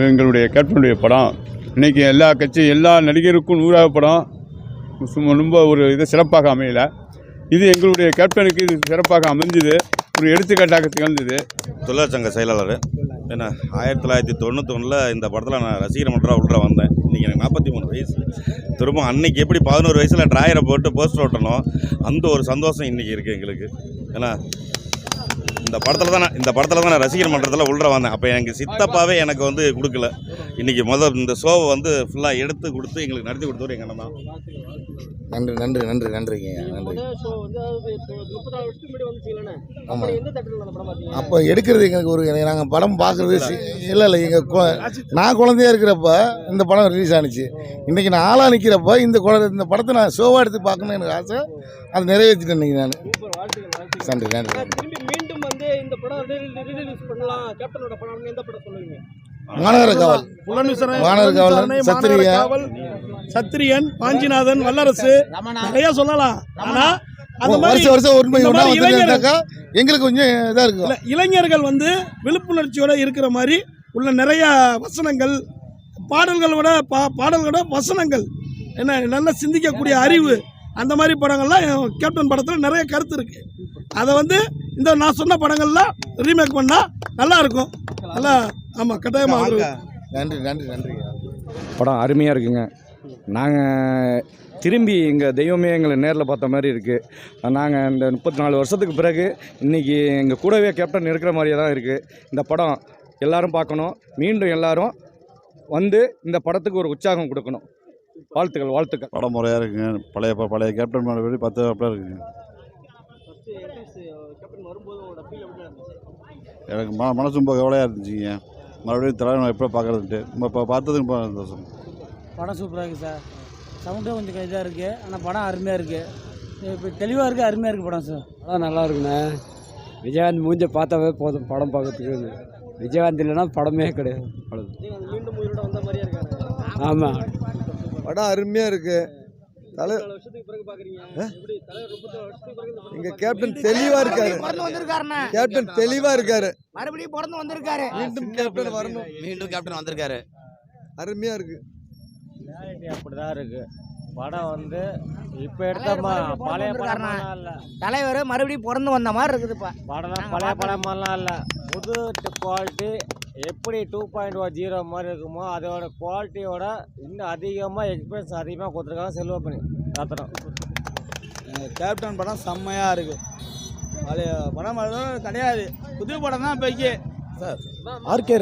எங்களுடைய கேப்டனுடைய படம். இன்றைக்கி எல்லா கட்சி எல்லா நடிகருக்கும் 100வது படம். ரொம்ப ஒரு இது சிறப்பாக அமையலை. இது எங்களுடைய கேப்டனுக்கு இது சிறப்பாக அமைஞ்சது, ஒரு எடுத்துக்காட்டாக திகழ்ந்தது. தொழிற்சங்க செயலாளர். ஏன்னா 1991 இந்த படத்தில் நான் ரசிகர் மன்றம் உள்ள வந்தேன். இன்றைக்கி எனக்கு 43 வயசு. திரும்ப அன்னைக்கு எப்படி 11 வயசில் ட்ராயரை போட்டு போஸ்டர் ஓட்டணும், அந்த ஒரு சந்தோஷம் இன்றைக்கி இருக்குது எங்களுக்கு. ஏன்னா இந்த படத்தில் தான் நான் ரசிகர் மன்றத்தில் உள்ள வந்தேன். அப்போ எனக்கு சித்தப்பாவே எனக்கு வந்து கொடுக்கல. இன்றைக்கி இந்த ஷோவை வந்து ஃபுல்லாக எடுத்து கொடுத்து எங்களுக்கு நடத்தி கொடுத்தவர் எங்கள் அண்ணன் தான். நன்றி நன்றி நன்றி நன்றிங்க நன்றி. ஆமாம், அப்போ எடுக்கிறது எங்களுக்கு ஒரு நாங்கள் படம் பார்க்குறது இல்லை நான் குழந்தையா இருக்கிறப்ப இந்த படம் ரிலீஸ் ஆனிச்சு. இன்றைக்கி நான் ஆளாக நிற்கிறப்ப இந்த படத்தை நான் ஷோவாக எடுத்து பார்க்கணும்னு எனக்கு ஆசை. அது நிறைவேற்றிட்டேன் இன்றைக்கி நான். நன்றி நன்றி. மாநகர காவல், சத்திரியன், பாஞ்சிநாதன், வல்லரசு நிறைய சொல்லலாம். ஆனா அந்த மாதிரி எங்களுக்கு கொஞ்சம் இதா இருக்கு. இளைஞர்கள் வந்து விழிப்புணர்ச்சியோட இருக்கிற மாதிரி உள்ள நிறைய வசனங்கள், பாடல்களோட வசனங்கள், என்ன நல்லா சிந்திக்கக்கூடிய அறிவு, அந்த மாதிரி படங்கள்லாம் கேப்டன் படத்தில் நிறைய கருத்து இருக்கு. அதை வந்து இந்த நான் சொன்ன படங்கள்லாம் ரீமேக் பண்ணா நல்லா இருக்கும். நல்லா ஆமாம், கட்டாயமாக. நன்றி நன்றி நன்றி. படம் அருமையாக இருக்குங்க. நாங்கள் திரும்பி எங்கள் தெய்வமே எங்களை நேரில் பார்த்த மாதிரி இருக்குது. நாங்கள் இந்த 34 வருஷத்துக்கு பிறகு இன்றைக்கி எங்கள் கூடவே கேப்டன் இருக்கிற மாதிரியே தான் இருக்குது. இந்த படம் எல்லோரும் பார்க்கணும். மீண்டும் எல்லோரும் வந்து இந்த படத்துக்கு ஒரு உற்சாகம் கொடுக்கணும். வாழ்த்துக்கள். படம் முறையாக இருக்குங்க. பழைய கேப்டன் மாதிரி 10 அப்படியே இருக்குங்க. எனக்கு மனசு ரொம்ப கவலையாக இருந்துச்சுங்க. மறுபடியும் தலைவன் எப்போ பார்க்குறதுன்ட்டு இப்போ பார்த்ததுக்கு ரொம்ப சந்தோஷம். படம் சூப்பராக இருக்குது சார். சவுண்டே கொஞ்சம் இதாக இருக்குது, ஆனால் படம் அருமையாக இருக்குது. இப்போ தெளிவாக இருக்குது, அருமையாக இருக்குது படம் சார். படம் நல்லா இருக்குண்ணே. விஜயகாந்த் மூஞ்ச பார்த்தாவே போதும் படம் பார்க்கறதுக்கு. விஜயகாந்த் இல்லைன்னா படமே கிடையாது. ஆமாம், படம் அருமையாக இருக்குது. எங்க கேப்டன் தெளிவா இருக்காரு. கேப்டன் தெளிவா இருக்காரு. மறுபடியும் பிறந்து வந்திருக்காரு. மீண்டும் கேப்டன் வரணும். மீண்டும் கேப்டன் வந்திருக்காரு. அருமையா இருக்கு. அப்படிதான் இருக்கு படம். வந்து இப்ப எடுத்த பழைய படம்லாம் இல்ல. தலைவர் மறுபடியும் பிறந்து வந்த மாதிரி இருக்குது. படம் பழைய படமெல்லாம் இல்ல. புது குவாலிட்டி. எப்படி 2.0 மாதிரி இருக்குமோ அதோட குவாலிட்டியோட இன்னும் அதிகமாக எக்ஸ்பீரியன்ஸ் அதிகமாக கொடுத்துருக்காங்க செல்வமணி ரத்னம். கேப்டன் படம் செம்மையாக இருக்குது. பழைய படம் கிடையாது, புது படம் தான் இப்போக்கி சார். ஆர்கே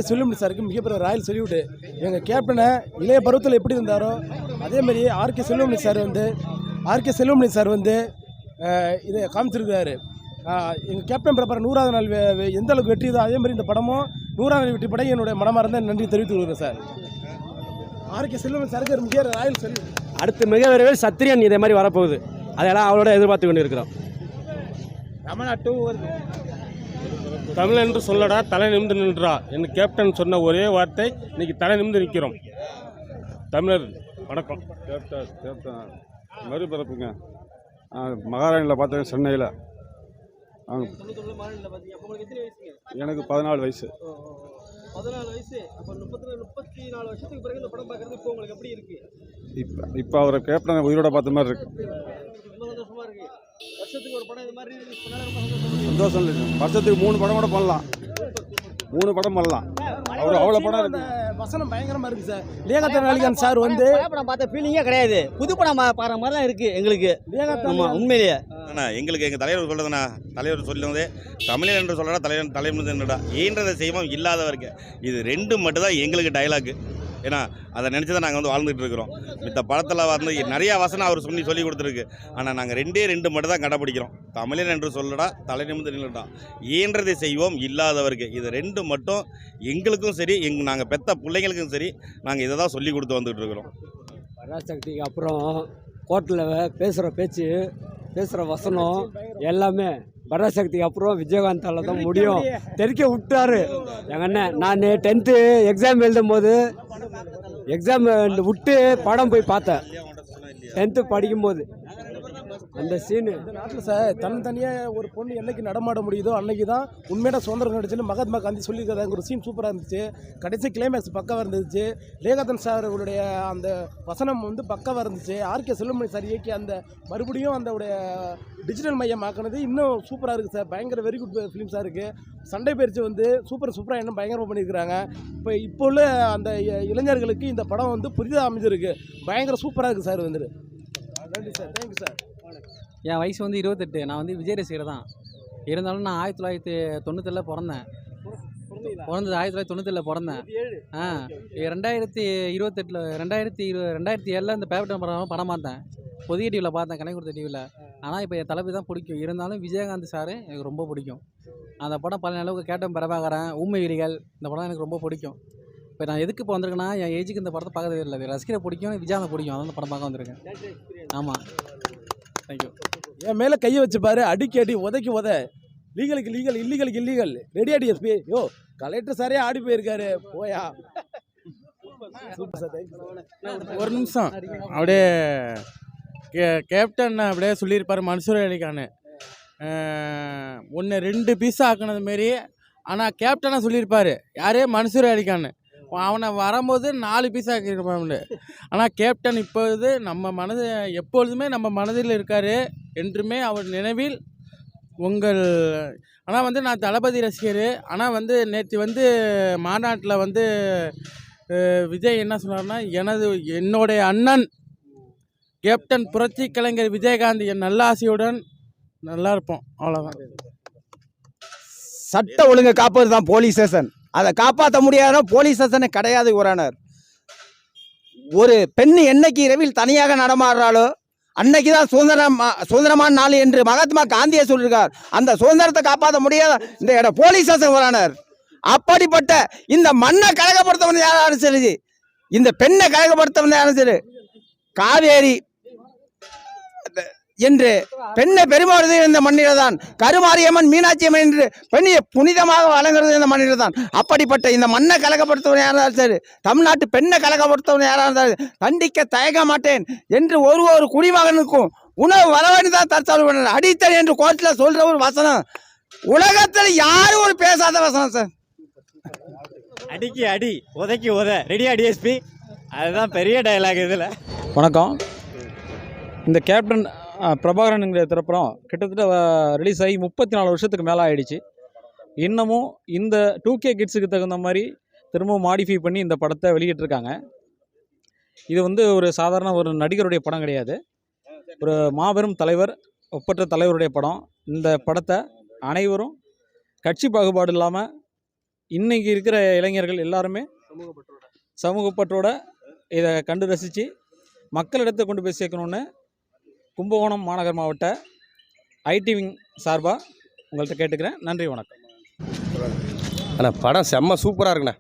செல்வமணி சாருக்கு மிகப்பெரிய ராயல் சல்யூட்டு. எங்கள் கேப்டனை இளைய பருவத்தில் எப்படி இருந்தாரோ அதேமாரி ஆர்கே செல்வமணி சார் வந்து இதை காமிச்சிருக்கிறாரு. எங்கள் கேப்டன் பிரபர் 100வது நாள் எந்த அளவுக்கு வெற்றியதோ அதே மாதிரி இந்த படமும் 100வது நாள் வெற்றி படம் என்னுடைய மனமார்ந்த நன்றி தெரிவித்து கொள்கிறேன் சார். ஆர்கே செல்வமணி சாருக்கு ஒரு மிக ராயல் சல்யூட். அடுத்து மிக விரைவில் சத்திரியன் இதே மாதிரி வரப்போகுது. அதெல்லாம் அவளோட எதிர்பார்த்து கொண்டு இருக்கிறோம். ரமணா 2 வருது. தமிழ் என்று சொல்லடா தலை நிமிந்து நின்றா என்று கேப்டன் சொன்ன ஒரே வார்த்தை இன்னைக்கு தலை நிமிந்து நிற்கிறோம். தமிழர் வணக்கம். கேப்டன் மறுபிறப்புங்க. மகாராணியில் பார்த்தேன், சென்னையில். எனக்கு 14 வயசு. 14 வயசு. அப்போ 34 வருஷத்துக்கு பிறகு இந்த படம் பார்க்குறது இப்போ உங்களுக்கு எப்படி இருக்கு? இப்போ அவரை கேப்டன் உயிரோட பார்த்த மாதிரி இருக்கு. ரொம்ப சந்தோஷமா இருக்கு. வருஷத்துக்கு ஒரு படம் இது மாதிரி ரிலீஸ் பண்ணா ரொம்ப சந்தோஷம் இல்லை. வருஷத்துக்கு 3 படம் கூட பண்ணலாம். 3 படம் பண்ணலாம். அவ்வளோ படம் இருக்கு. வசனம் பயங்கரமாக இருக்குது சார். லியாகத் அலிகான் சார் வந்து படம் பார்த்த ஃபீலிங்கே கிடையாது. புது படம் பாடுற மாதிரி தான் இருக்குது எங்களுக்கு. ஆமாம், உண்மையிலேயே எங்களுக்கு எங்கள் தலைவர் சொல்லுதுண்ணா, தலைவர் சொல்லுவது தமிழர் என்று சொல்லடா தலைவர் என்னடா ஈன்றதை செய்வோம் இல்லாதவருக்கு. இது 2 மட்டும்தான் எங்களுக்கு டைலாக்கு. ஏன்னா அதை நினச்சி தான் நாங்கள் வந்து வாழ்ந்துட்டு இருக்கிறோம். மித்த படத்தில் வந்து நிறையா வசனம் அவர் சொல்லி கொடுத்துருக்கு. ஆனால் நாங்கள் 2 மட்டும் தான் கடைப்பிடிக்கிறோம். தமிழன் என்று சொல்லடா தலை நிமிர்ந்து நின்றடா ஈன்றதை செய்வோம் இல்லாதவருக்கு. இது 2 மட்டும் எங்களுக்கும் சரி, நாங்கள் பெற்ற பிள்ளைங்களுக்கும் சரி, நாங்கள் இதை தான் சொல்லி கொடுத்து வந்துகிட்டு இருக்கிறோம். பராசக்திக்கு அப்புறம் கோர்ட்டில் பேசுகிற வசனம் எல்லாமே பராசக்திக்கு அப்புறம் விஜயகாந்தால தான் முடியும். தெரிக்க விட்டாரு எங்கள் அண்ணன். நான் 10th எக்ஸாம் எழுதும் போது விட்டு படம் போய் பார்த்தேன். 10th படிக்கும்போது அந்த சீனு இந்த நாட்டில் சார் தனித்தனியாக ஒரு பொண்ணு என்னைக்கு நடமாட முடியுதோ அன்னைக்கு தான் உண்மையான சுதந்திரம் கிடைச்சுன்னு மகாத்மா காந்தி சொல்லியிருக்காங்க. ஒரு சீன் சூப்பராக இருந்துச்சு. கடைசி கிளைமேக்ஸ் பக்காவாக இருந்துச்சு. லேகதன் சார் அவருடைய அந்த வசனம் வந்து பக்காவாக இருந்துச்சு. ஆர்கே செல்வமணி சார் இயக்கி அந்த மறுபடியும் அந்த டிஜிட்டல் மையம் ஆக்கினது இன்னும் சூப்பராக இருக்குது சார். பயங்கர வெரி குட் ஃபிலிம்ஸாக இருக்குது. சண்டை பயிற்சி வந்து சூப்பராக இன்னும் பயங்கரமாக பண்ணியிருக்கிறாங்க. இப்போ உள்ள அந்த இளைஞர்களுக்கு இந்த படம் வந்து புதிதாக அமைஞ்சிருக்கு. பயங்கர சூப்பராக இருக்குது சார். வந்துட்டு நன்றி சார். Thank you sir. என் வயசு வந்து 28. நான் வந்து விஜய் ரசிகர் தான். இருந்தாலும் நான் 1997 பிறந்தேன். பிறந்தது 1997 பிறந்தேன். 2007 இந்த பேப்பர் படம் பார்த்தேன். பொதிகை டிவியில் பார்த்தேன், கலைக்குடுத்த டிவியில். ஆனால் இப்போ என் தளபதி தான் பிடிக்கும். இருந்தாலும் விஜயகாந்த் சார் எனக்கு ரொம்ப பிடிக்கும். அந்த படம் பல அளவுக்கு கேப்டன் பிரபாகரன், ஊமை விழிகள், இந்த படம் எனக்கு ரொம்ப பிடிக்கும். இப்போ நான் எதுக்கு இப்போ வந்திருக்கேன்னா, என் ஏஜுக்கு இந்த படத்தை பார்க்கவே இல்லை. ரசிகரை பிடிக்கும், விஜயகாந்த் பிடிக்கும். அதான் இந்த படம் பார்க்க வந்திருக்கேன். ஆமாம், தேங்க்யூ. என் மேலே கையை வச்சுப்பாரு. அடிக்கு அடி, உதைக்கு உத. லீகலுக்கு லீகல், இல்லீகலுக்கு இல்லீகல். Ready DSP. யோ கலெக்டர் சாரே ஆடி போயிருக்காரு. போயா. Super sir. தேங்க்யூ. ஒரு நிமிஷம் அப்படியே கேப்டன் அப்படியே சொல்லியிருப்பார் மன்சூர் அலிகான். 1-2 பீஸா ஆக்கினது மாரி. ஆனால் கேப்டனாக சொல்லியிருப்பார் யாரே மன்சூர் அலிகான். அவனை வரும்போது 4 பீஸா ஆக்கியிருப்பான். ஆனால் கேப்டன் இப்போது எப்பொழுதுமே நம்ம மனதில் இருக்கார். என்றுமே அவர் நினைவில் உங்கள். ஆனால் வந்து நான் தளபதி ரசிகர். ஆனால் வந்து நேற்று மாநாட்டில் விஜய் என்ன சொன்னார்னா, என்னுடைய அண்ணன் கேப்டன் புரட்சி கலைஞர் விஜயகாந்த் என் நல்ல ஆசையுடன் நல்லா இருப்போம். அவ்வளோதான். சட்ட ஒழுங்கை காப்பது தான் போலீஸ் ஸ்டேஷன். அதை காப்பாற்ற முடியாத போலீஸ் ஸ்டேஷனே கிடையாது. ஒரு பெண் என்னைக்கு இரவில் தனியாக நடமாடுறாளோ அன்னைக்கு தான் சுதந்திரமான நாள் என்று மகாத்மா காந்தியை சொல்லியிருக்கார். அந்த சுதந்திரத்தை காப்பாற்ற முடியாத இந்த இடம் போலீஸ் ஸ்டேஷன். அப்படிப்பட்ட இந்த மண்ணை கழகப்படுத்தவன் யாரும் சரி, இந்த பெண்ணை கழகப்படுத்தவன் யாரும் சரி, காவேரி என்று பெண்ணை பெருமாறுது இந்த மண்ணில் தான். கருமாரியம்மன், மீனாட்சி அம்மன் என்று பெண்ணியை புனிதமாக வழங்குறது இந்த மண்ணில் தான். அப்படிப்பட்ட இந்த மண்ணை கலக்கப்படுத்தவன் யாராக இருந்தாலும் சரி, தமிழ்நாட்டு பெண்ணை கலக்கப்படுத்தவன் யாராக இருந்தாலும் தண்டிக்க தயங்க மாட்டேன் என்று ஒரு குடிமகனுக்கும் உணவு வரவேண்டிதான் தற்சார்பு அடித்தல் என்று கோர்ட்டில் சொல்ற ஒரு வசனம் உலகத்தில் யாரும் ஒரு பேசாத வசனம் சார். அடிக்கு அடி, உதைக்கு உத. ரெடியா டிஎஸ்பி? அதுதான் பெரிய டயலாக் இதில். வணக்கம். இந்த கேப்டன் பிரபாகரனுங்கிற திரைப்படம் கிட்டத்தட்ட ரிலீஸ் ஆகி 34 வருஷத்துக்கு மேலே ஆகிடுச்சு. இன்னமும் இந்த 2K கிட்ஸுக்கு தகுந்த மாதிரி திரும்பவும் மாடிஃபை பண்ணி இந்த படத்தை வெளியிட்டிருக்காங்க. இது ஒரு சாதாரண ஒரு நடிகருடைய படம் கிடையாது. ஒரு மாபெரும் தலைவர், ஒப்பற்ற தலைவருடைய படம். இந்த படத்தை அனைவரும் கட்சி பாகுபாடு இல்லாமல் இன்றைக்கி இருக்கிற இளைஞர்கள் எல்லாருமே சமூகப்பற்றோட இதை கண்டு ரசித்து மக்களிடத்தை கொண்டு போய் சேர்க்கணுன்னு கும்பகோணம் மாநகர் மாவட்ட ஐடி விங் சார்பாக உங்கள்கிட்ட கேட்டுக்கிறேன். நன்றி, வணக்கம். ஆனால் படம் செம்ம சூப்பராக இருக்குண்ணே.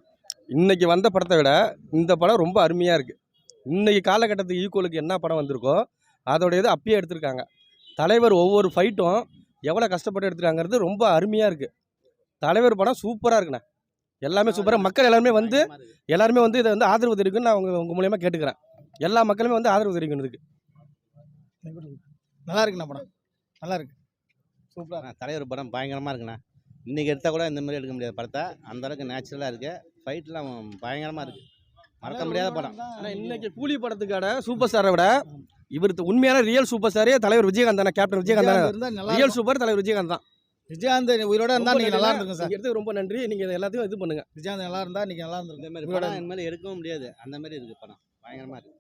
இன்றைக்கி வந்த படத்தை விட இந்த படம் ரொம்ப அருமையாக இருக்குது. இன்றைக்கி காலகட்டத்துக்கு ஈக்குவலுக்கு என்ன படம் வந்திருக்கோ அதோடைய இது அப்பயே எடுத்திருக்காங்க. தலைவர் ஒவ்வொரு ஃபைட்டும் எவ்வளோ கஷ்டப்பட்டு எடுத்துருக்காங்கிறது ரொம்ப அருமையாக இருக்குது. தலைவர் படம் சூப்பராக இருக்குண்ணே. எல்லாமே சூப்பராக. மக்கள் எல்லாருமே இதை ஆதரவு தெரிவிக்குன்னு நான் உங்கள் மூலயமா கேட்டுக்கிறேன். எல்லா மக்களுமே ஆதரவு தெரிவிக்கணும். இதுக்கு நல்லா இருக்குண்ணா. படம் நல்லா இருக்கு. சூப்பராக. தலைவர் படம் பயங்கரமாக இருக்குண்ணா. இன்றைக்கி எடுத்தால் கூட இந்த மாதிரி எடுக்க முடியாத படத்தை அந்தளவுக்கு நேச்சுரலாக இருக்குது. ஃபைட்லாம் பயங்கரமாக இருக்குது. மறக்க முடியாத படம். ஆனால் இன்றைக்கி கூலி படத்துக்கான சூப்பர் ஸ்டாரை விட இவர் உண்மையான ரியல் சூப்பர் ஸ்டாரே தலைவர் விஜயகாந்த் தானே. கேப்டன் விஜயகாந்த் தானே ரியல் சூப்பர். தலைவர் விஜயகாந்த் தான். விஜயகாந்த் உயிரோட இருந்தால் நீங்கள் நல்லா இருந்திருக்கும் சார். எடுத்து ரொம்ப நன்றி. நீங்கள் எல்லாத்தையும் இது பண்ணுங்கள். விஜயகாந்த் நல்லா இருந்தால் நீங்கள் நல்லா இருந்திருக்கும். இந்த மாதிரி படம் இந்த மாதிரி எடுக்கவும் முடியாது. அந்த மாதிரி இருக்குது படம். பயங்கரமாக இருக்குது.